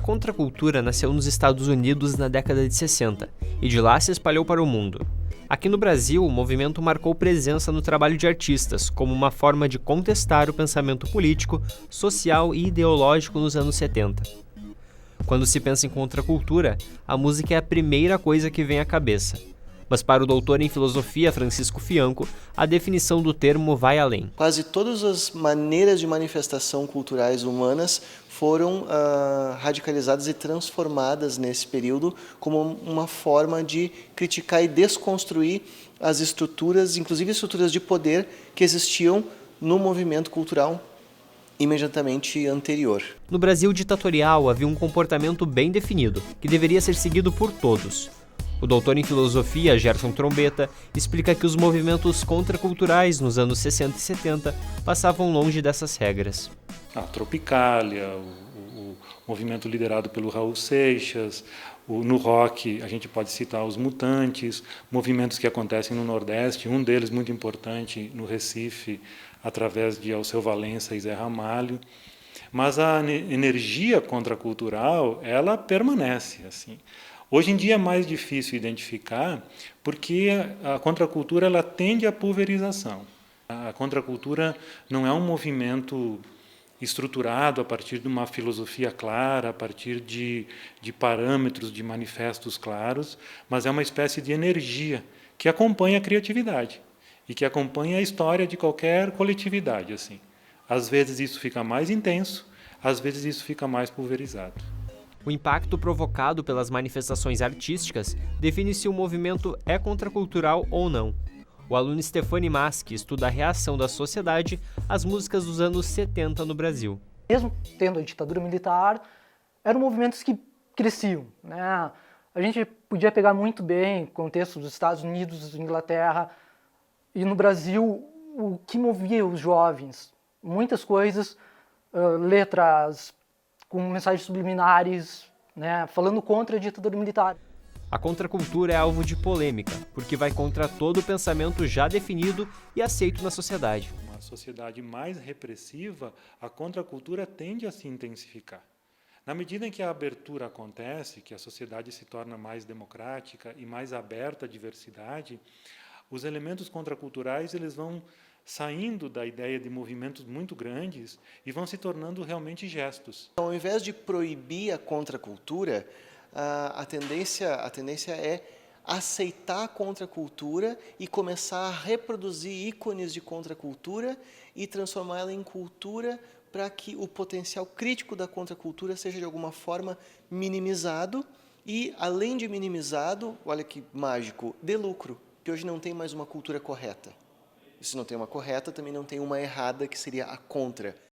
contracultura nasceu nos Estados Unidos na década de 60 e de lá se espalhou para o mundo. Aqui no Brasil, o movimento marcou presença no trabalho de artistas como uma forma de contestar o pensamento político, social e ideológico nos anos 70. Quando se pensa em contracultura, a música é a primeira coisa que vem à cabeça. Mas para o doutor em filosofia Francisco Fianco, a definição do termo vai além. Quase todas as maneiras de manifestação culturais humanas foram radicalizadas e transformadas nesse período como uma forma de criticar e desconstruir as estruturas, inclusive estruturas de poder que existiam no movimento cultural imediatamente anterior. No Brasil ditatorial havia um comportamento bem definido, que deveria ser seguido por todos. O doutor em filosofia, Gerson Trombetta, explica que os movimentos contraculturais nos anos 60 e 70 passavam longe dessas regras. A Tropicália, o movimento liderado pelo Raul Seixas, no rock a gente pode citar os Mutantes, movimentos que acontecem no Nordeste, um deles muito importante no Recife, através de Alceu Valença e Zé Ramalho. Mas a energia contracultural, ela permanece, assim. Hoje em dia é mais difícil identificar porque a contracultura ela tende à pulverização. A contracultura não é um movimento estruturado a partir de uma filosofia clara, a partir de parâmetros, de manifestos claros, mas é uma espécie de energia que acompanha a criatividade e que acompanha a história de qualquer coletividade, assim. Às vezes isso fica mais intenso, às vezes isso fica mais pulverizado. O impacto provocado pelas manifestações artísticas define se o movimento é contracultural ou não. O aluno Stefani Mas, que estuda a reação da sociedade às músicas dos anos 70 no Brasil. Mesmo tendo a ditadura militar, eram movimentos que cresciam, né? A gente podia pegar muito bem o contexto dos Estados Unidos, Inglaterra, e no Brasil, o que movia os jovens? Muitas coisas, letras com mensagens subliminares, né, falando contra a ditadura militar. A contracultura é alvo de polêmica, porque vai contra todo o pensamento já definido e aceito na sociedade. Uma sociedade mais repressiva, a contracultura tende a se intensificar. Na medida em que a abertura acontece, que a sociedade se torna mais democrática e mais aberta à diversidade, os elementos contraculturais eles vão saindo da ideia de movimentos muito grandes e vão se tornando realmente gestos. Ao invés de proibir a contracultura, a tendência é aceitar a contracultura e começar a reproduzir ícones de contracultura e transformá-la em cultura para que o potencial crítico da contracultura seja de alguma forma minimizado e, além de minimizado, olha que mágico, dê lucro, que hoje não tem mais uma cultura correta. E se não tem uma correta, também não tem uma errada, que seria a contra.